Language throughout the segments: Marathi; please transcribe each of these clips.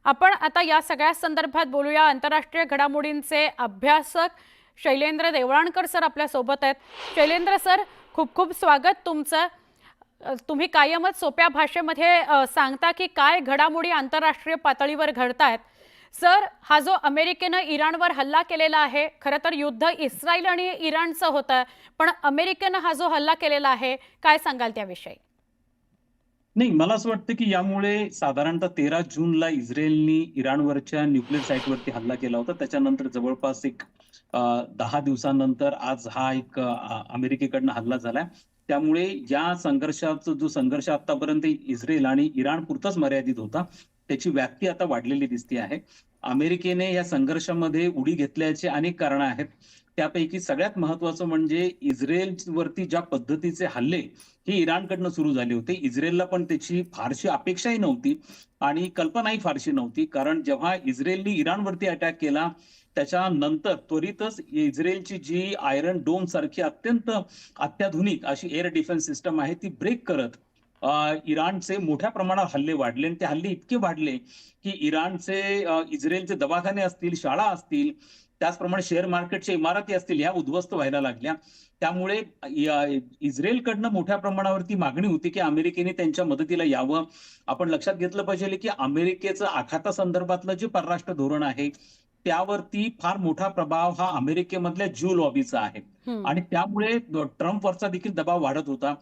आपण आता या सगळ्या संदर्भात बोलूया। आंतरराष्ट्रीय घडामोडींचे अभ्यासक शैलेंद्र देवळाणकर सर आपल्या सोबत आहेत। शैलेंद्र सर, खूप खूप स्वागत तुमचं। तुम्ही कायमच सोप्या भाषेमध्ये सांगता की काय घडामोडी आंतरराष्ट्रीय पातळीवर घडतायत। सर, हा जो अमेरिकेने इराणवर हल्ला केलेला आहे, खरं तर युद्ध इस्रायल आणि इराणचं होतं, पण अमेरिकेने हा जो हल्ला केलेला आहे, काय सांगाल त्याविषयी? नाही, मला असं वाटतं की यामुळे साधारणतः 13 जूनला इस्रायलनी इराणवरच्या न्यूक्लिअर साईटवरती हल्ला केला होता. त्याच्यानंतर जवळपास एक 10 दिवसानंतर आज हा एक अमेरिकेकडनं हल्ला झालाय. त्यामुळे या संघर्षाचा जो संघर्ष आतापर्यंत इस्रायल आणि इराण पुरताच मर्यादित होता, त्याची व्याप्ती आता वाढलेली दिसते आहे. अमेरिकेने या संघर्षामध्ये उडी घेतल्याची अनेक कारणं आहेत. त्यापैकी सगळ्यात महत्वाचं म्हणजे इस्रायलवरती ज्या पद्धतीचे हल्ले हे इराणकडनं सुरू झाले होते. इस्रायलला पण त्याची फारशी अपेक्षाही नव्हती आणि कल्पनाही फारशी नव्हती. कारण जेव्हा इस्रायलने इराणवरती अटॅक केला, त्याच्यानंतर त्वरितच इस्रायलची जी आयरन डोम सारखी अत्यंत अत्याधुनिक अशी एअर डिफेन्स सिस्टम आहे, ती ब्रेक करत इराणचे मोठ्या प्रमाणावर हल्ले वाढले आणि ते हल्ले इतके वाढले, की इराणचे इस्रायलचे दवाखाने असतील, शाळा असतील, त्याचप्रमाणे शेअर मार्केटच्या इमारती असतील, ह्या उद्ध्वस्त व्हायला लागल्या. त्यामुळे इस्रायलकडनं मोठ्या प्रमाणावरती मागणी होती की अमेरिकेने त्यांच्या मदतीला यावं. आपण लक्षात घेतलं पाहिजे की अमेरिकेचं आखाता संदर्भातलं जे परराष्ट्र धोरण आहे, त्यावरती फार मोठा प्रभाव हा अमेरिकेमधल्या ज्यू लॉबीचा आहे आणि त्यामुळे ट्रम्पवरचा देखील दबाव वाढत होता.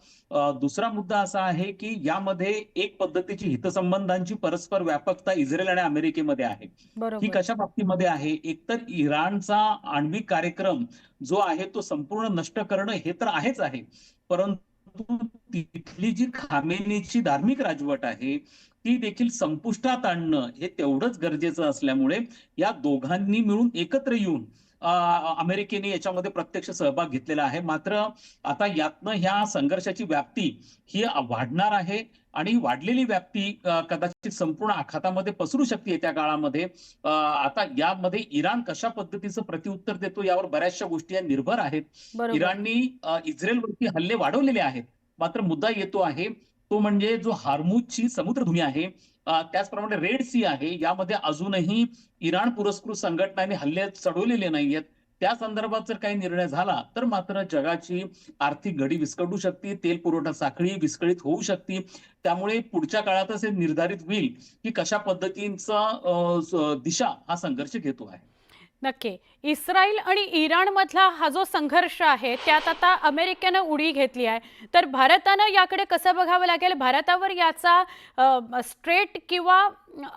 दुसरा मुद्दा असा आहे की यामध्ये एक पद्धतीची हितसंबंधांची परस्पर व्यापकता इस्रायल आणि अमेरिकेमध्ये आहे. ही बरोबर. कशा बाबतीमध्ये आहे? एकतर इराणचा आण्विक कार्यक्रम जो आहे तो संपूर्ण नष्ट करणं हे तर आहेच आहे, परंतु तिथली जी खामेनीची धार्मिक राजवट आहे ती देखील संपुष्टात आणणं हे तेवढंच गरजेचं असल्यामुळे या दोघांनी मिळून एकत्र येऊन अमेरिकेने याच्यामध्ये प्रत्यक्ष सहभाग घेतलेला आहे. मात्र आता यातनं ह्या संघर्षाची व्याप्ती ही वाढणार आहे आणि वाढलेली व्याप्ती कदाचित संपूर्ण आखातामध्ये पसरू शकते येत्या काळामध्ये. आता यामध्ये इराण कशा पद्धतीचं प्रत्युत्तर देतो यावर बऱ्याचशा गोष्टी निर्भर आहेत. बरोबर. इराणनी इस्रायलवरती हल्ले वाढवलेले आहेत, मात्र मुद्दा येतो आहे तो म्हणजे जो हार्मुजची समुद्रधुनी आहे, त्याचप्रमाणे रेड सी आहे, यामध्ये अजूनही इराण पुरस्कृत संघटनांनी हल्ले चढवलेले नाहीयेत. त्या संदर्भात जर काही निर्णय झाला तर मात्र जगाची आर्थिक घडी विस्कटू शकते, तेल पुरवठा साखळी विस्कळीत होऊ शकते. त्यामुळे पुढच्या काळातच हे निर्धारित होईल की कशा पद्धतीचा दिशा हा संघर्ष घेतो आहे. नक्की। इस्रायल आणि इराणमधला हा जो संघर्ष आहे, त्यात आता अमेरिकेनं उडी घेतली आहे। तर भारतानं याकडे कसं बघावं लागेल? भारतावर याचा स्ट्रेट किंवा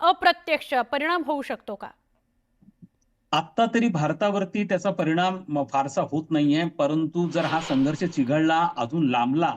अप्रत्यक्ष परिणाम होऊ शकतो का? आत्ता तरी भारतावरती त्याचा परिणाम फारसा होत नाहीये. परंतु जर हा संघर्ष चिघळला, अजून लांबला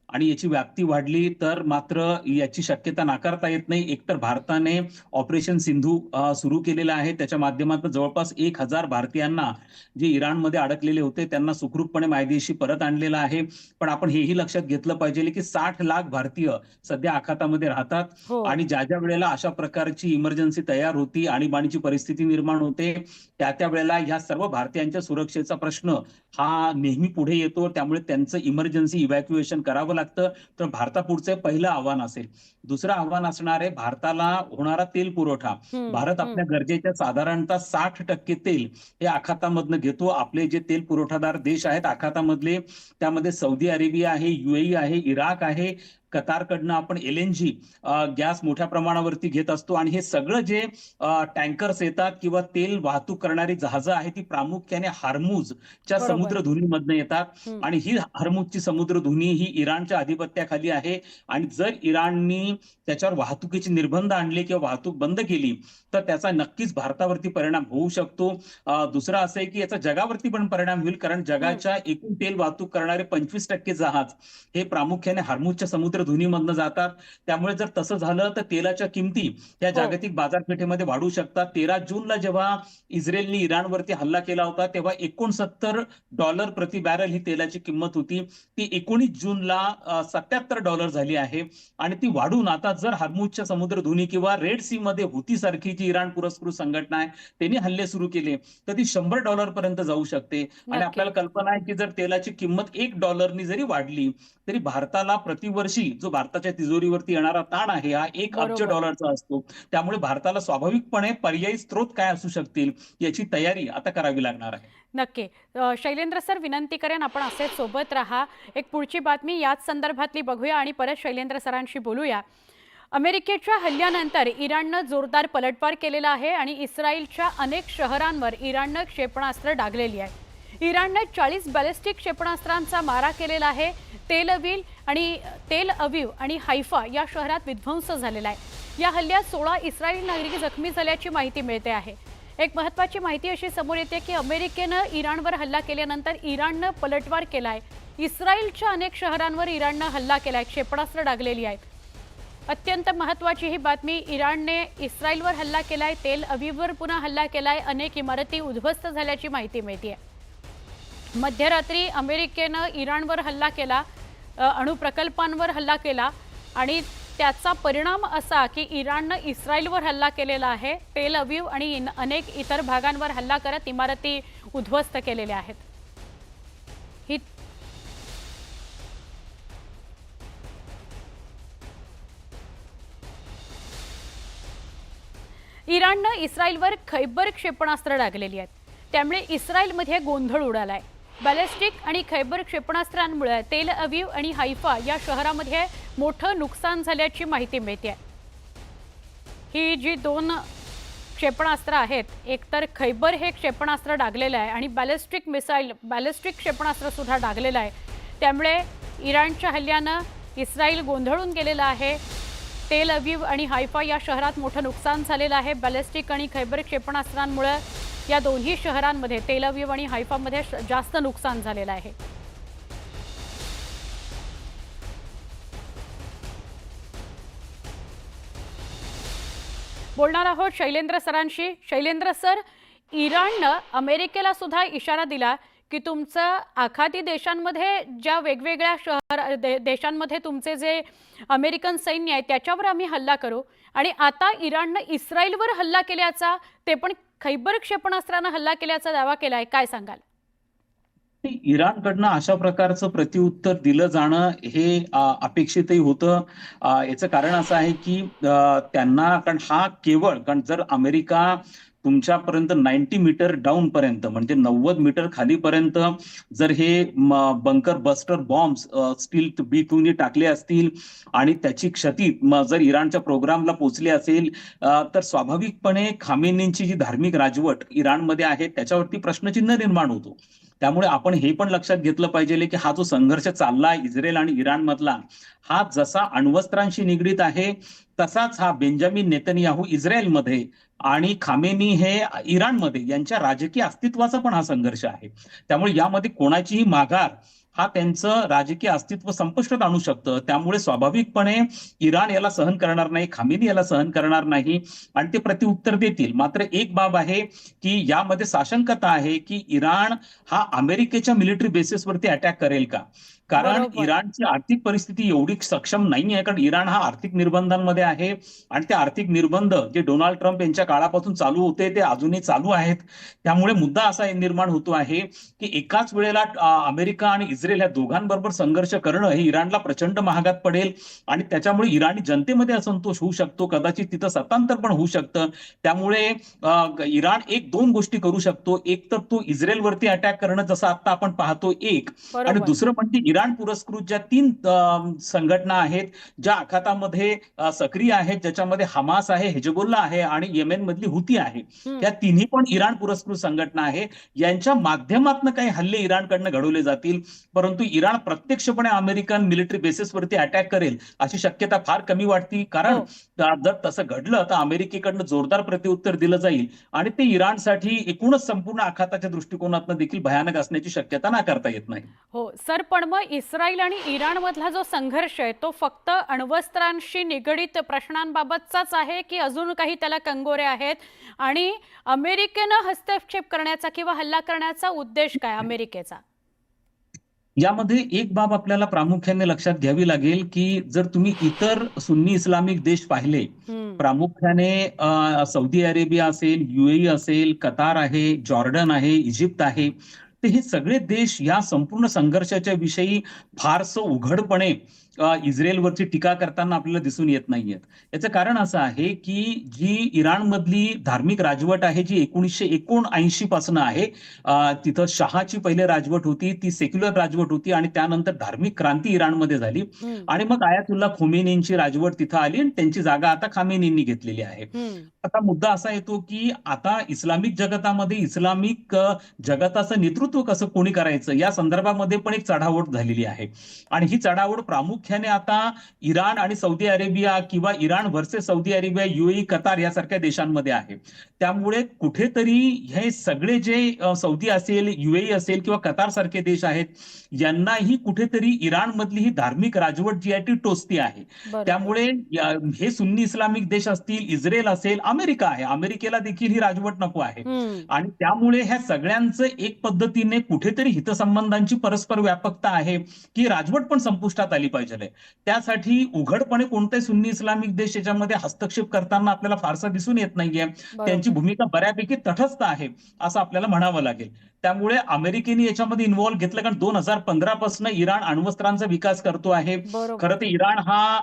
आणि याची व्याप्ती वाढली तर मात्र याची शक्यता नाकारता येत नाही. एकतर भारताने ऑपरेशन सिंधू सुरू केलेलं आहे. त्याच्या माध्यमातून जवळपास 1000 भारतीयांना जे इराणमध्ये अडकलेले होते त्यांना सुखरूपपणे मायदेशी परत आणलेलं आहे. पण आपण हेही लक्षात घेतलं पाहिजे की 60 लाख भारतीय सध्या आखातामध्ये राहतात हो, आणि ज्या ज्या वेळेला अशा प्रकारची इमर्जन्सी तयार होती, आणीबाणीची परिस्थिती निर्माण होते, त्या वेळेला ह्या सर्व भारतीयांच्या सुरक्षेचा प्रश्न हा नेहमी पुढे येतो. त्यामुळे त्यांचं इमर्जन्सी इव्हॅक्युएशन करावं लागतं. तर भारतापुढचं पहिलं आव्हान असेल. दुसरं आव्हान असणार आहे भारताला होणारा तेल पुरवठा. हम्म, भारत आपल्या हम्म. गरजेच्या साधारणतः 60% तेल हे आखातामधनं घेतो. आपले जे तेल पुरवठादार देश आहेत आखातामधले, त्यामध्ये सौदी अरेबिया आहे, युएई आहे, इराक आहे, कतारकडनं आपण एलएनजी गॅस मोठ्या प्रमाणावरती घेत असतो आणि हे सगळं जे टँकर्स येतात किंवा तेल वाहतूक करणारी जहाजं आहेत ती प्रामुख्याने हार्मुजच्या बरोबर. समुद्रधुनीमधनं येतात हम्म. आणि ही हार्मुजची समुद्रधुनी ही इराणच्या अधिपत्याखाली आहे आणि जर इराणनी त्याच्यावर वाहतुकीचे निर्बंध आणले किंवा वाहतूक बंद केली तर त्याचा नक्कीच भारतावरती परिणाम होऊ शकतो. दुसरं असं आहे की याचा जगावरती पण परिणाम होईल, कारण हम्म. जगाच्या एकूण तेल वाहतूक करणारे 25% जहाज हे प्रामुख्याने हार्मुजच्या समुद्रधुनीमधनं जातात. त्यामुळे जर तसं झालं तर तेलाच्या किमती या हो. जागतिक बाजारपेठेमध्ये वाढू शकतात. 13 जूनला जेव्हा इस्रायलने इराणवरती हल्ला केला होता तेव्हा $69 प्रति बॅरल ही तेलाची किंमत होती. ती 19 जूनला $77 झाली आहे आणि ती वाढून आता जर हार्मुजच्या समुद्रधुनी किंवा रेड सी मध्ये हुती सारखी जी इराण पुरस्कृत संघटना आहे त्यांनी हल्ले सुरू केले तर ती $100 पर्यंत जाऊ शकते. आणि नक्की. आपल्याला कल्पना आहे की जर तेलाची किंमत $1 जरी वाढली तरी भारताला प्रतिवर्षी असतील, जो भारताच्या तिजोरीवरती येणारा ताण आहे हा 1 अब्ज बरोबर. डॉलरचा असतो. त्यामुळे भारताला स्वाभाविकपणे पर्यायी स्रोत काय असू शकतील याची तयारी आता करावी लागणार आहे. नक्की. शैलेंद्र सर, विनंती करेन आपण असेच सोबत राहा. एक पुढची बातमी याच संदर्भातली बघूया आणि परत शैलेंद्र सरांशी बोलूया. अमेरिकेच्या हल्ल्यानंतर इराणनं जोरदार पलटवार केलेला आहे आणि इस्रायलच्या अनेक शहरांवर इराणनं क्षेपणास्त्र डागलेली आहे. इराणनं 40 बॅलिस्टिक क्षेपणास्त्रांचा मारा केलेला आहे. तेल अवीव आणि हायफा या शहरात विध्वंस झालेला आहे. या हल्ल्यात 16 इस्रायली नागरिक जखमी झाल्याची माहिती मिळते आहे. एक महत्त्वाची माहिती अशी समोर येते की अमेरिकेनं इराणवर हल्ला केल्यानंतर इराणनं पलटवार केला आहे. इस्रायलच्या अनेक शहरांवर इराणनं हल्ला केला आहे, क्षेपणास्त्र डागलेली आहेत. अत्यंत महत्त्वाची ही बातमी. इराणने इस्रायलवर हल्ला केलाय, तेल अवीववर पुन्हा हल्ला केलाय, अनेक इमारती उद्ध्वस्त झाल्याची माहिती मिळते. मध्यरात्री अमेरिकेनं इराणवर हल्ला केला, अणुप्रकल्पांवर हल्ला केला आणि त्याचा परिणाम असा की इराणनं इस्रायलवर हल्ला केलेला आहे. तेल अवीव आणि अनेक इतर भागांवर हल्ला करत इमारती उद्ध्वस्त केलेल्या आहेत. ही इराणनं इस्रायलवर खैबर क्षेपणास्त्र डागलेली आहेत. त्यामुळे इस्रायलमध्ये गोंधळ उडालाय. बॅलिस्टिक आणि खैबर क्षेपणास्त्रांमुळे तेल अवीव आणि हायफा या शहरामध्ये मोठं नुकसान झाल्याची माहिती मिळते. ही जी 2 क्षेपणास्त्र आहेत, एकतर खैबर हे क्षेपणास्त्र डागलेलं आहे आणि बॅलिस्टिक क्षेपणास्त्र सुद्धा डागलेलं आहे. त्यामुळे इराणच्या हल्ल्यानं इस्रायल गोंधळून गेलेला आहे. तेल अवीव आणि हायफा या शहरात मोठं नुकसान झालेलं आहे. बॅलिस्टिक आणि खैबर क्षेपणास्त्रांमुळे या दोन्ही शहरांमध्ये, तेल अवीव आणि हायफामध्ये जास्त नुकसान झालेलं आहे. बोलणार आहोत शैलेंद्र सरांशी. शैलेंद्र सर, इराणनं अमेरिकेला सुद्धा इशारा दिला की तुमचं आखाती देशांमध्ये ज्या वेगवेगळ्या देशांमध्ये तुमचे जे अमेरिकन सैन्य आहे त्याच्यावर आम्ही हल्ला करू. आणि आता इराणनं इस्रायलवर हल्ला केल्याचा, ते पण खैबर क्षेपणास्त्रानं हल्ला केल्याचा दावा केलाय. काय सांगाल? इराणकडनं अशा प्रकारचं प्रत्युत्तर दिलं जाणं हे अपेक्षितही होतं. याचं कारण असं आहे की त्यांना, कारण जर अमेरिका तुमच्यापर्यंत 90 मीटर डाऊन पर्यंत, म्हणजे 90 मीटर खालीपर्यंत जर हे bunker buster bombs steel B2 टाकले असतील आणि त्याची क्षती जर इराणच्या प्रोग्रामला पोहोचली असेल, तर स्वाभाविकपणे खामेनींची जी धार्मिक राजवट इराणमध्ये आहे त्याच्यावरती प्रश्नचिन्ह निर्माण होतो. त्यामुळे आपण हे पण लक्षात घेतलं पाहिजे की हा जो संघर्ष चालला इस्रायल आणि इराण मधला, हा जसा अण्वस्त्रांशी निगडीत आहे तसाच हा बेंजामिन नेतन्याहू इस्रायलमध्ये आणि खामेनी हे इराणमध्ये यांच्या राजकीय अस्तित्वाचा पण हा संघर्ष आहे. त्यामुळे यामध्ये कोणाचीही माघार हा त्यांचं राजकीय अस्तित्व संपुष्टात आणू शकतं. त्यामुळे स्वाभाविकपणे इराण याला सहन करणार नाही, खामेनी याला सहन करणार नाही आणि ते प्रत्युत्तर देतील. मात्र एक बाब आहे की यामध्ये साशंकता आहे की इराण हा अमेरिकेच्या मिलिटरी बेसिसवरती अटॅक करेल का? कारण इराणची आर्थिक परिस्थिती एवढी सक्षम नाही आहे, कारण इराण हा आर्थिक निर्बंधांमध्ये आहे आणि ते आर्थिक निर्बंध जे डोनाल्ड ट्रम्प यांच्या काळापासून चालू होते ते अजूनही चालू आहेत. त्यामुळे मुद्दा असा निर्माण होतो आहे की एकाच वेळेला अमेरिका आणि इस्रायल या दोघांबरोबर संघर्ष करणं हे इराणला प्रचंड महागात पडेल आणि त्याच्यामुळे इराणी जनतेमध्ये असंतोष होऊ शकतो, कदाचित तिथं सत्तांतर पण होऊ शकतं. त्यामुळे इराण 1-2 गोष्टी करू शकतो. एक तर तो इस्रायलवरती अटॅक करणं, जसं आता आपण पाहतो, एक, आणि दुसरं म्हणजे इराण पुरस्कृत ज्या 3 संघटना आहेत ज्या आखातामध्ये सक्रिय आहेत, ज्याच्यामध्ये हमास आहे, हिजबुल्ला आहे आणि येमेन मधली हुती आहे, त्या तिन्ही पण इराण पुरस्कृत संघटना आहे. यांच्या माध्यमातून काही हल्ले इराणकडनं घडवले जातील, परंतु इराण प्रत्यक्षपणे अमेरिकन मिलिटरी बेसिसवरती अटॅक करेल अशी शक्यता फार कमी वाटते. कारण जर तसं घडलं तर अमेरिकेकडनं जोरदार प्रत्युत्तर दिलं जाईल आणि ते इराणसाठी एकूणच संपूर्ण आखाताच्या दृष्टिकोनातून देखील भयानक असण्याची शक्यता नाकारता येत नाही. हो सर, पण मग इस्रायल आणि इराण मधला जो संघर्ष आहे तो फक्त अण्वस्त्रांशी निगडीत प्रश्नांबाबतचाच आहे की अजून काही त्याला कंगोरे आहेत? आणि अमेरिकेनं हस्तक्षेप करण्याचा किंवा हल्ला करण्याचा उद्देश काय अमेरिकेचा? यामध्ये एक बाब आपल्याला प्रामुख्याने लक्षात घ्यावी लागेल की जर तुम्ही इतर सुन्नी इस्लामिक देश पाहिले, प्रामुख्याने सौदी अरेबिया असेल, UAE असेल, कतार आहे, जॉर्डन आहे, इजिप्त आहे, तर हे सगळे देश या संपूर्ण संघर्षाच्या विषयी फारसं उघडपणे इस्रायलवरची टीका करताना आपल्याला दिसून येत नाहीयेत. याचं कारण असं आहे की जी इराणमधली धार्मिक राजवट आहे, जी 1979 पासून आहे, तिथं शहाची पहिले राजवट होती, ती सेक्युलर राजवट होती आणि त्यानंतर धार्मिक क्रांती इराणमध्ये झाली हम्म, आणि मग आयातुल्ला खोमेनींची राजवट तिथं आली आणि त्यांची जागा आता खामेनींनी घेतलेली आहे. हम्म, आता मुद्दा असा येतो की आता इस्लामिक जगतामध्ये इस्लामिक जगताचं नेतृत्व कसं कोणी करायचं या संदर्भामध्ये पण एक चढाओढ झालेली आहे आणि ही चढाओढ प्रामुख्याने आता इराण आणि सौदी अरेबिया किंवा Iran versus Saudi Arabia, UAE, Qatar यासारख्या देशांमध्ये आहे. त्यामुळे कुठेतरी हे सगळे जे सौदी असेल, युएई असेल किंवा कतार सारखे देश आहेत, यांनाही कुठेतरी इराणमधली ही धार्मिक राजवट जी आहे ती टोचती आहे. बरोबर. त्यामुळे हे सुन्नी इस्लामिक देश असतील, इस्रायल असेल, अमेरिका आहे, अमेरिकेला देखील ही राजवट नको आहे हम्म, आणि त्यामुळे ह्या सगळ्यांचं एक पद्धतीने कुठेतरी हितसंबंधांची परस्पर व्यापकता आहे की राजवट पण संपुष्टात आली पाहिजे. त्यासाठी उघडपणे कोणताही सुन्नी इस्लामिक देश याच्यामध्ये हस्तक्षेप करताना आपल्याला फारसा दिसून येत नाहीये. त्यांची बरोबर. भूमिका बऱ्यापैकी तटस्थ आहे असं आपल्याला म्हणावं लागेल. त्यामुळे अमेरिकेने याच्यामध्ये इन्व्हॉल्व्ह घेतलं, कारण 2015 पासून इराण अण्वस्त्रांचा विकास करतो आहे. बरोबर. खरं तर इराण हा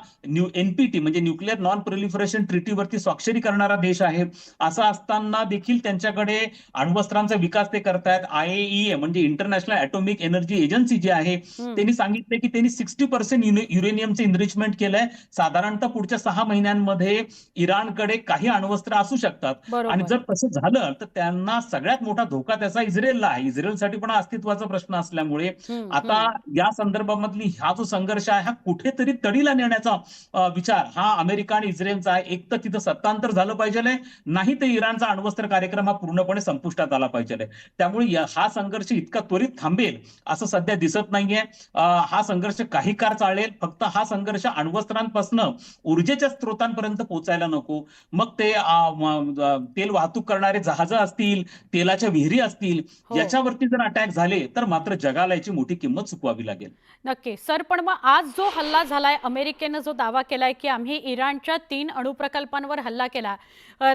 एनपीटी म्हणजे न्यूक्लिअर नॉन प्रोलिफरेशन ट्रिटीवरती स्वाक्षरी करणारा देश आहे. असं असताना देखील त्यांच्याकडे अण्वस्त्रांचा विकास ते करतायत. आयएईए म्हणजे इंटरनॅशनल ॲटॉमिक एनर्जी एजन्सी जी आहे, हम्म, त्यांनी सांगितले की त्यांनी 60% युरेनियमचं इनरिचमेंट केलंय. साधारणतः पुढच्या 6 महिन्यांमध्ये इराणकडे काही अण्वस्त्र असू शकतात आणि बरोबर. जर तसं झालं तर त्यांना सगळ्यात मोठा धोका त्याचा इस्रायलला आहे. इस्रायलसाठी पण हा अस्तित्वाचा प्रश्न असल्यामुळे हम्म, आता हम्म, या संदर्भामधली हा जो संघर्ष आहे हा कुठेतरी तडीला नेण्याचा विचार हा अमेरिका आणि इस्रायलचा आहे. एक तर तिथं सत्तांतर झालं पाहिजे, नाही तर इराणचा अण्वस्त्र कार्यक्रम हा पूर्णपणे संपुष्टात आला पाहिजे. त्यामुळे हा संघर्ष इतका त्वरित थांबेल असं सध्या दिसत नाहीये. हा संघर्ष काही काळ चालेल, फक्त हा संघर्ष अण्वस्त्रांपासून ऊर्जेच्या स्त्रोतांपर्यंत पोहोचायला नको. मग ते तेल वाहतूक करणारे जहाजं असतील, तेलाच्या विहिरी असतील, हो. याच्यावरती जर अटॅक झाले तर मात्र जगाला याची मोठी किंमत चुकवावी लागेल. नक्की सर, पण मग आज जो हल्ला झालाय, अमेरिकेनं जो दावा केलाय की आम्ही इराणच्या 3 अणुप्रकल्पांवर हल्ला केला,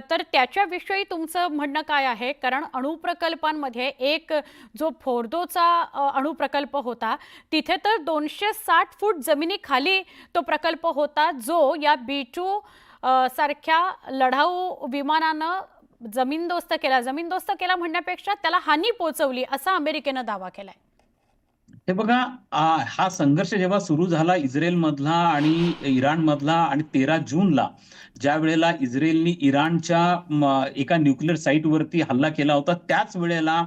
तर त्याच्याविषयी तुमचं म्हणणं काय आहे? कारण अणुप्रकल्पांमध्ये एक जो फोर्दोचा अणुप्रकल्प होता, तिथे तर 260 फूट जमिनीखाली तो प्रकल्प होता, जो या B2 सारख्या लढाऊ विमानानं जमीनदोस्त केला. जमीनदोस्त केला म्हणण्यापेक्षा त्याला हानी पोहोचवली, असा अमेरिकेनं दावा केलाय. हे बघा, हा संघर्ष जेव्हा सुरू झाला इस्रायलमधला आणि इराणमधला आणि 13 जूनला ज्या वेळेला इस्रायलनी इराणच्या एका न्यूक्लिअर साईटवरती हल्ला केला होता, त्याच वेळेला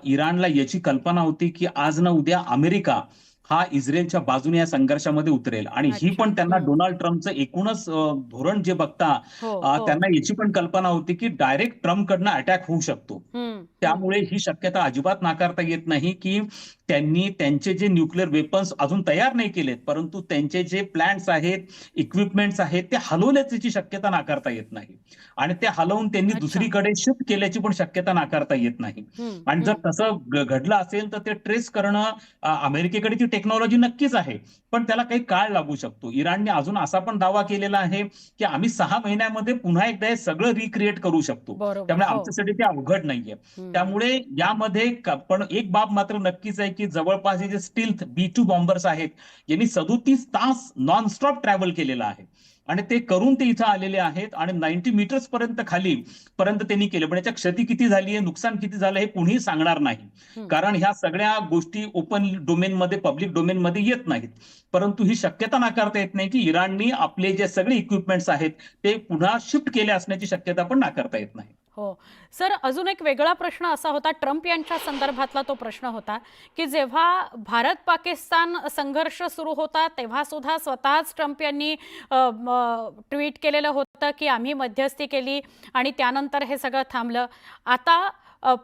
इराणला याची कल्पना होती की आज ना उद्या अमेरिका हा इस्रायलच्या बाजूने या संघर्षामध्ये उतरेल आणि ही अच्छा. पण त्यांना हम्म. डोनाल्ड ट्रम्पचं एकूणच धोरण जे बघता हो, हो. त्यांना याची पण कल्पना होती की डायरेक्ट ट्रम्पकडनं अटॅक होऊ शकतो. हम्म, हम्म. त्यामुळे ही शक्यता अजिबात नाकारता येत नाही की त्यांनी त्यांचे जे न्यूक्लिअर वेपन्स अजून तयार नाही केलेत, परंतु त्यांचे जे प्लॅन्स आहेत, इक्विपमेंट्स आहेत, ते हलवल्याची शक्यता नाकारता येत नाही आणि ते हलवून त्यांनी अच्छा. दुसरीकडे शिफ्ट केल्याची पण शक्यता नाकारता येत नाही. हम्म, आणि जर हम्म. तसं घडलं असेल तर ते ट्रेस करणं, अमेरिकेकडे ती टेक्नॉलॉजी नक्कीच आहे, पण त्याला काही काळ लागू शकतो. इराणने अजून असा पण दावा केलेला आहे की आम्ही 6 महिन्यामध्ये पुन्हा एकदा हे सगळं रिक्रिएट करू शकतो. बरोबर. त्यामुळे हो. आमच्यासाठी ते अवघड नाहीये. हम्म. त्यामुळे यामध्ये पण एक बाब मात्र नक्कीच आहे की जवळपास हे जे स्टील्थ B2 बॉम्बर्स आहेत, यांनी 37 तास नॉनस्टॉप ट्रॅव्हल केलेला आहे आणि ते करून ते इथं आलेले आहेत आणि 90 मीटर्स खाली पर्यंत त्यांनी केलं. पण याच्या क्षती किती झाली आहे, नुकसान किती झालं हे कुणीही सांगणार नाही, हम्म. कारण ह्या सगळ्या गोष्टी ओपन डोमेनमध्ये, पब्लिक डोमेनमध्ये येत नाहीत. परंतु ही शक्यता नाकारता येत नाही की इराणनी आपले जे सगळे इक्विपमेंट्स आहेत ते पुन्हा शिफ्ट केले असण्याची शक्यता पण नाकारता येत नाही. हो सर, अजून एक वेगळा प्रश्न असा होता, ट्रम्प यांच्या संदर्भातला तो प्रश्न होता की जेव्हा भारत पाकिस्तान संघर्ष सुरू होता तेव्हा सुद्धा स्वतःच ट्रम्प यांनी ट्विट केलेलं होतं की आम्ही मध्यस्थी केली आणि त्यानंतर हे सगळं थांबलं. आता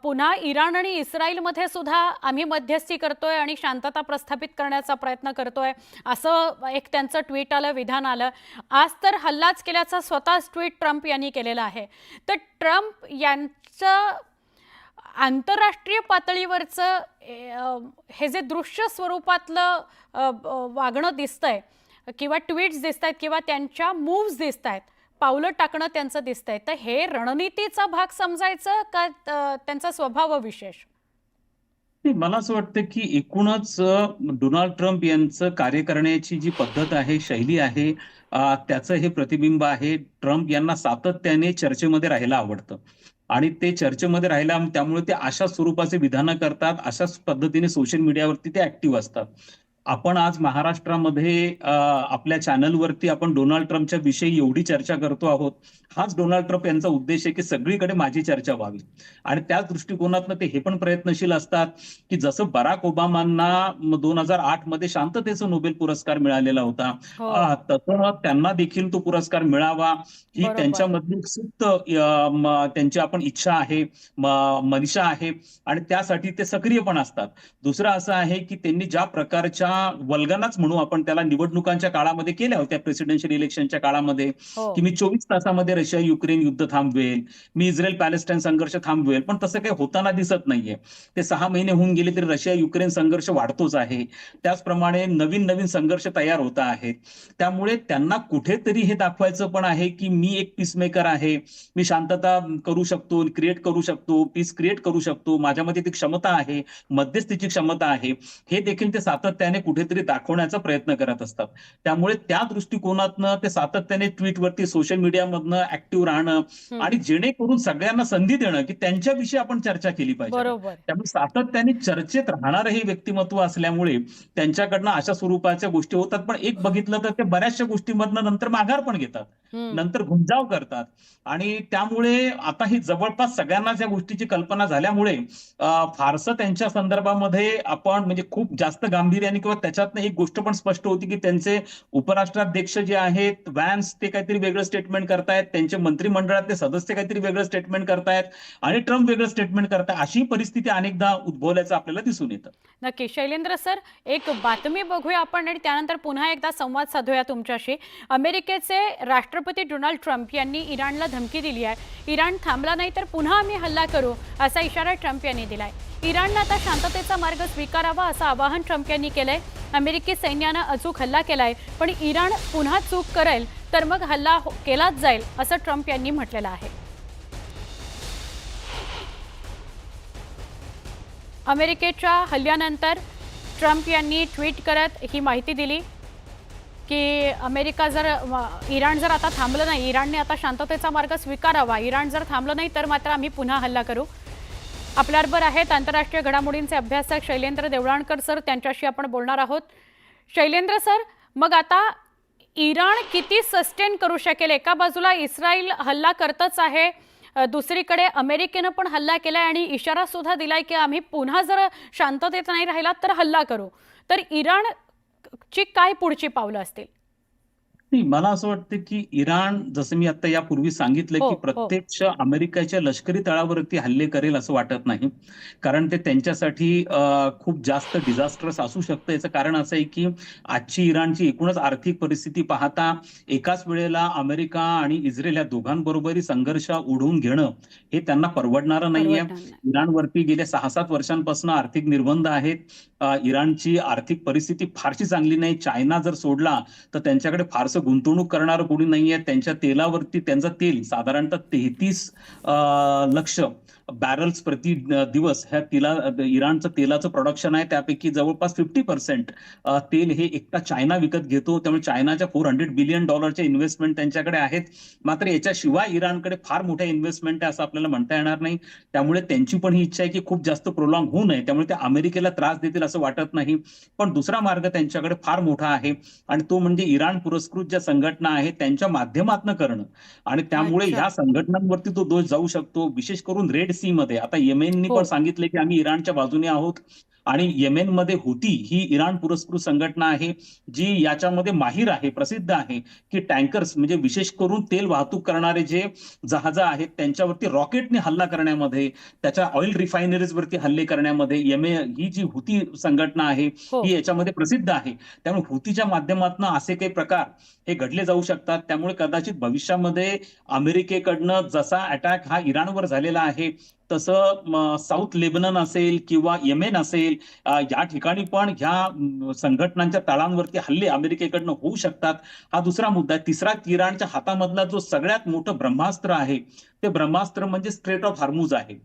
पुन्हा इराण आणि इस्रायलमध्ये सुद्धा आम्ही मध्यस्थी करतोय आणि शांतता प्रस्थापित करण्याचा प्रयत्न करतोय, असं एक त्यांचं ट्विट आलं, विधान आलं. आज तर हल्लाच केल्याचा स्वतःच ट्विट ट्रम्प यांनी केलेलं आहे. तर ट्रम्प यांचं आंतरराष्ट्रीय पातळीवरचं हे जे दृश्य स्वरूपातलं वागणं दिसतंय किंवा ट्विट्स दिसत आहेत किंवा त्यांच्या मूव्स दिसत आहेत, पावलं टाकणं त्यांचं दिसतंय, तर हे रणनीतीचा भाग समजायचं का त्यांचा स्वभाव विशेष? नाही, मला असं वाटतं की एकूणच डोनाल्ड ट्रम्प यांचं कार्य करण्याची जी पद्धत आहे, शैली आहे, त्याचं हे प्रतिबिंब आहे. ट्रम्प यांना सातत्याने चर्चेमध्ये राहायला आवडतं आणि ते चर्चेमध्ये राहायला त्यामुळे ते अशा स्वरूपाचे विधानं करतात, अशाच पद्धतीने सोशल मीडियावरती ते ऍक्टिव्ह असतात. आपण आज महाराष्ट्रामध्ये आपल्या चॅनलवरती आपण डोनाल्ड ट्रम्पच्या विषयी एवढी चर्चा करतो आहोत. हाच डोनाल्ड ट्रम्प यांचा उद्देश आहे की सगळीकडे माझी चर्चा व्हावी आणि त्याच दृष्टिकोनातनं ते हे पण प्रयत्नशील असतात की जसं बराक ओबामांना 2008 मध्ये शांततेचा नोबेल पुरस्कार मिळालेला होता, हो, तसं त्यांना देखील तो पुरस्कार मिळावा ही बरोबर. त्यांच्यामधली सुप्त त्यांची आपण इच्छा आहे, मनीषा आहे आणि त्यासाठी ते सक्रिय पण असतात. दुसरं असं आहे की त्यांनी ज्या प्रकारच्या वल्गनाच म्हणू आपण त्याला निवडणुकांच्या काळामध्ये केल्या होत्या, प्रेसिडेन्शियल इलेक्शनच्या काळामध्ये, हो, की मी 24 तासामध्ये रशिया युक्रेन युद्ध थांबवेल, मी इस्रायल पॅलेस्टाईन संघर्ष थांबवेल, पण तसं काही होताना दिसत नाहीये. ते 6 महिने होऊन गेले तरी रशिया युक्रेन संघर्ष वाढतोच आहे. त्याचप्रमाणे नवीन नवीन संघर्ष तयार होत आहेत. त्यामुळे त्यांना कुठेतरी हे दाखवायचं पण आहे की मी एक पीसमेकर आहे, मी शांतता करू शकतो, क्रिएट करू शकतो, पीस क्रिएट करू शकतो, माझ्यामध्ये ती क्षमता आहे, मध्यस्थीची क्षमता आहे, हे देखील ते सातत्याने कुठेतरी दाखवण्याचा प्रयत्न करत असतात. त्यामुळे त्या दृष्टिकोनातनं ते सातत्याने ट्विटवरती सोशल मीडियामधनं ऍक्टिव्ह राहणं हं, आणि जेणेकरून सगळ्यांना संधी देणं की त्यांच्याविषयी आपण चर्चा केली पाहिजे. बरोबर. त्यामुळे सातत्याने चर्चेत राहणारं हे व्यक्तिमत्व असल्यामुळे त्यांच्याकडनं अशा स्वरूपाच्या गोष्टी होतात. पण एक बघितलं तर ते बऱ्याचशा गोष्टींमधनं नंतर माघार पण घेतात, हं, नंतर घुमजाव करतात आणि त्यामुळे आता ही जवळपास सगळ्यांनाच या गोष्टीची कल्पना झाल्यामुळे फारसं त्यांच्या संदर्भामध्ये आपण म्हणजे खूप जास्त गांभीर्याने किंवा त्याच्यातनं एक गोष्ट पण स्पष्ट होती की त्यांचे उपराष्ट्राध्यक्ष जे आहेत व्हॅन्स ते काहीतरी वेगळं स्टेटमेंट करतायत, त्यांचे मंत्रिमंडळातले सदस्य काहीतरी वेगळं स्टेटमेंट करतायत आणि ट्रम्प वेगळं स्टेटमेंट करतायत. अशी परिस्थिती अनेकदा उद्भवल्याचं आपल्याला दिसून येतं. नक्की. शैलेंद्र सर, एक बातमी बघूया आपण आणि त्यानंतर पुन्हा एकदा संवाद साधूया तुमच्याशी. अमेरिकेचे राष्ट्रपती डोनाल्ड ट्रम्प यांनी इराणला धमकी दिली आहे. इराण थांबला नाही तर पुन्हा आम्ही हल्ला करू, असा इशारा ट्रम्प यांनी दिलाय. इराणनं आता शांततेचा मार्ग स्वीकारावा असं आवाहन ट्रम्प यांनी केलंय. अमेरिकी सैन्यानं अचूक हल्ला केलाय, पण इराण पुन्हा चूक करेल तर मग हल्ला केलाच जाईल असं ट्रम्प यांनी म्हटलेलं आहे. अमेरिकेच्या हल्ल्यानंतर ट्रम्प यांनी ट्विट करत ही माहिती दिली की इराण जर आता थांबलं नाही, इराणने आता शांततेचा मार्ग स्वीकारावा, इराण जर थांबलं नाही तर मात्र आम्ही पुन्हा हल्ला करू. आपल्याबरोबर आहेत आंतरराष्ट्रीय घडामोडींचे अभ्यासक शैलेंद्र देवळाणकर सर, त्यांच्याशी आपण बोलणार आहोत. शैलेंद्र सर, मग आता इराण किती सस्टेन करू शकेल? एका बाजूला इस्रायल हल्ला करतच आहे, दुसरीकडे अमेरिकेनं पण हल्ला केलाय आणि इशारा सुद्धा दिलाय की आम्ही पुन्हा जर शांततेत नाही राहिलात तर हल्ला करू. तर इराणची काय पुढची पावलं असतील? नाही, मला असं वाटतं की इराण, जसं मी आता यापूर्वी सांगितलं हो, की हो. प्रत्यक्ष अमेरिकेच्या लष्करी तळावरती हल्ले करेल असं वाटत नाही. कारण ते त्यांच्यासाठी खूप जास्त डिझास्टरस असू शकतं. याचं कारण असं आहे की आजची इराणची एकूणच आर्थिक परिस्थिती पाहता एकाच वेळेला अमेरिका आणि इस्रायल या दोघांबरोबरही संघर्ष ओढवून घेणं हे त्यांना परवडणारं नाहीये. परवडणार नाही. इराणवरती गेल्या 6-7 वर्षांपासून आर्थिक निर्बंध आहेत. इराणची आर्थिक परिस्थिती फारशी चांगली नाही. चायना जर सोडला तर त्यांच्याकडे फारसं गुंतवणूक करणारं कोणी नाहीये. त्यांच्या तेलावरती त्यांचं तेल साधारणतः 33 लक्ष बॅरल्स प्रति दिवस इराणचं तेलाचं प्रोडक्शन आहे. त्यापैकी जवळपास 50% तेल हे एकटा चायना विकत घेतो. त्यामुळे चायनाच्या $400 बिलियन इन्व्हेस्टमेंट त्यांच्याकडे आहेत. मात्र याच्याशिवाय इराणकडे फार मोठ्या इन्व्हेस्टमेंट आहे असं आपल्याला म्हणता येणार नाही. त्यामुळे त्यांची पण ही इच्छा आहे की खूप जास्त प्रोलॉंग होऊ नये. त्यामुळे ते अमेरिकेला त्रास देतील असं वाटत नाही. पण दुसरा मार्ग त्यांच्याकडे फार मोठा आहे आणि तो म्हणजे इराण पुरस्कृत ज्या संघटना आहेत त्यांच्या माध्यमातून करणं आणि त्यामुळे अच्छा. ह्या संघटनांवरती तो दोष जाऊ शकतो. विशेष करून रेड सी मध्ये आता येमेननी हो, पण सांगितले की आम्ही इराणच्या बाजूने आहोत आणि येमेनमध्ये हुती ही इराण पुरस्कृत संघटना आहे जी याच्यामध्ये माहीर आहे, प्रसिद्ध आहे की टँकर्स म्हणजे विशेष करून तेल वाहतूक करणारे जे जहाज आहेत त्यांच्यावरती रॉकेटने हल्ला करण्यामध्ये, त्याच्या ऑइल रिफायनरीजवरती हल्ले करण्यामध्ये ही जी हुती संघटना आहे हो. ही याच्यामध्ये प्रसिद्ध आहे. त्यामुळे हुतीच्या माध्यमातून असे काही प्रकार हे घडले जाऊ शकतात. त्यामुळे कदाचित भविष्यामध्ये अमेरिकेकडनं जसा अटॅक हा इराणवर झालेला आहे तसं साऊथ लेबनन असेल किंवा येमेन असेल या ठिकाणी पण ह्या संघटनांच्या तळांवरती हल्ले अमेरिकेकडनं होऊ शकतात. हा दुसरा मुद्दा आहे. तिसरा, इराणच्या हातामधला जो सगळ्यात मोठं ब्रह्मास्त्र आहे ते ब्रह्मास्त्र म्हणजे स्ट्रेट ऑफ हार्मुज आहे.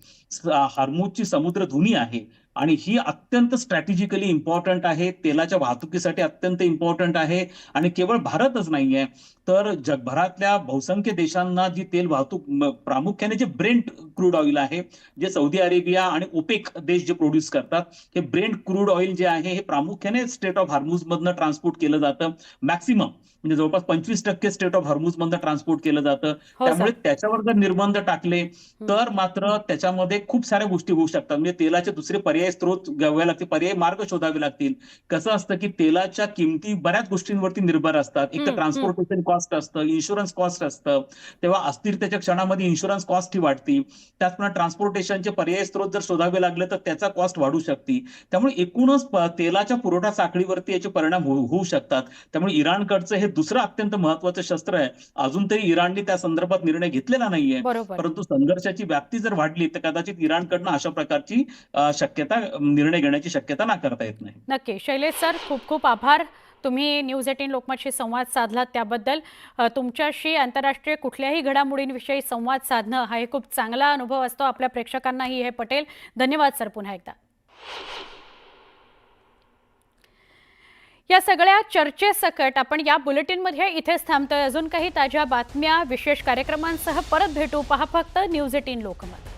हार्मुजची समुद्रधुनी आहे आणि ही अत्यंत स्ट्रॅटेजिकली इम्पॉर्टंट आहे, तेलाच्या वाहतुकीसाठी अत्यंत इम्पॉर्टंट आहे आणि केवळ भारतच नाहीये तर जगभरातल्या बहुसंख्य देशांना जी तेल वाहतूक प्रामुख्याने जे ब्रेंट क्रूड ऑइल आहे, जे सौदी अरेबिया आणि ओपेक देश जे प्रोड्यूस करतात, हे ब्रेंट क्रूड ऑइल जे आहे हे प्रामुख्याने स्टेट ऑफ हार्मुज मधनं ट्रान्सपोर्ट केलं जातं. मॅक्सिमम म्हणजे जवळपास 25% स्टेट ऑफ हार्मुज मधनं ट्रान्सपोर्ट केलं जातं. हो त्यामुळे सर. त्याच्यावर जर निर्बंध टाकले तर मात्र त्याच्यामध्ये खूप साऱ्या गोष्टी होऊ शकतात. म्हणजे तेलाचे दुसरे पर्याय स्त्रोत घ्यावे लागतील, पर्यायी मार्ग शोधावे लागतील. कसं असतं की तेलाच्या किमती बऱ्याच गोष्टींवरती निर्भर असतात. एक तर ट्रान्सपोर्टेशन कॉस्ट असतं, इन्शुरन्स कॉस्ट असतं, तेव्हा अस्थिरतेच्या क्षणामध्ये इन्शुरन्स कॉस्ट ही वाढती. त्याचप्रमाणे ट्रान्सपोर्टेशनचे पर्यायी स्त्रोत जर शोधावे लागले तर त्याचा कॉस्ट वाढू शकते. त्यामुळे एकूणच तेलाच्या पुरवठा साखळीवरती याचे परिणाम होऊ शकतात. त्यामुळे इराणकडचं हे दुसरं अत्यंत महत्वाचं शस्त्र आहे. अजून तरी इराणने त्या संदर्भात निर्णय घेतलेला नाहीये, बरोबर. परंतु संघर्षाची व्याप्ती जर वाढली तर कदाचित इराणकडनं अशा प्रकारची शक्यता निर्णय घेण्याची शक्यता नाकारता येत नाही. नक्की. शैलेश सर, खूप खूप आभार. तुम्ही न्यूज 18 लोकमतशी संवाद साधलात त्याबद्दल. तुमच्याशी आंतरराष्ट्रीय कुठल्याही घडामोडींविषयी संवाद साधणं हा एक खूप चांगला अनुभव असतो. आपल्या प्रेक्षकांनाही हे पटेल. धन्यवाद सर पुन्हा एकदा. या सगळ्या चर्चेसकट आपण या बुलेटिनमध्ये इथेच थांबतोय. अजून काही ताज्या बातम्या, विशेष कार्यक्रमांसह परत भेटू. पहा फक्त news 18 Lokmat.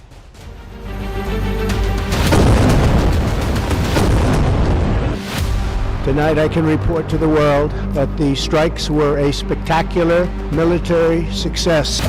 Tonight I can report to the world that the strikes were a spectacular military success.